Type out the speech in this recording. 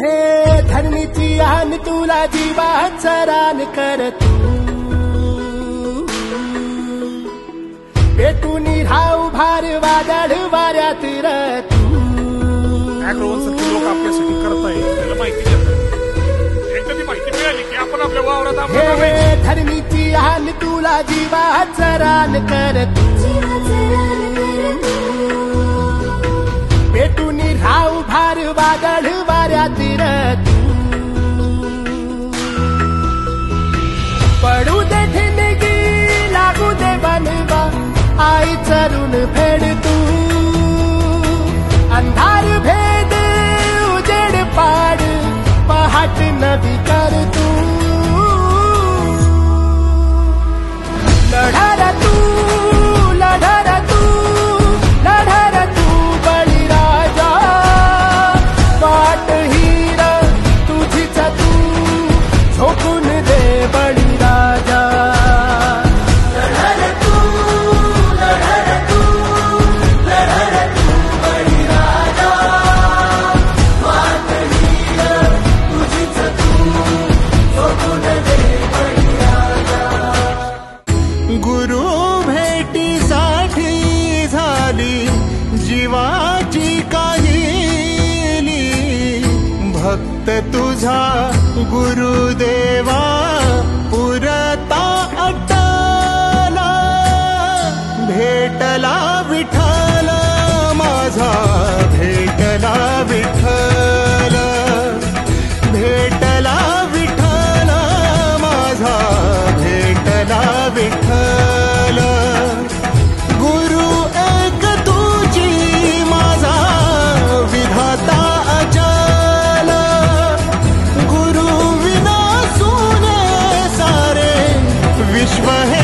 हे धरणीची आन तुला जीवाचा रान कर तू पेटून राहू भार वादळ वाऱ्यात तू लोक आपल्यासाठी करताय त्याला माहिती देतात एकदा ती माहिती मिळाली की आपण आपल्या वावरात हे धरणीची आन तुला जीवाचा रान कर तू पेटून राहू भार वादळ वाऱ्यात तू पडू दे ठिणगी लागू दे बनवा आई चरून फेड तू अंधार भेद उजेड पाड पहाट नवी कर तू लढार तू लढार तू लढार तू बळीराजा वाट हीर तुझीच तू झोपून दे बळीराजा गुरु भेटीसाठी झाली जीवाची काहिली भक्त तुझा गुरुदेवा पुरता अटला भेटला विठ्ठल माझा भेटला विठ्ठल भेटला विठ्ठल माझा भेटला विठ्ठल गुरु एक तुझी माझा विधाता अचल गुरु विना सुने सारे विश्व हे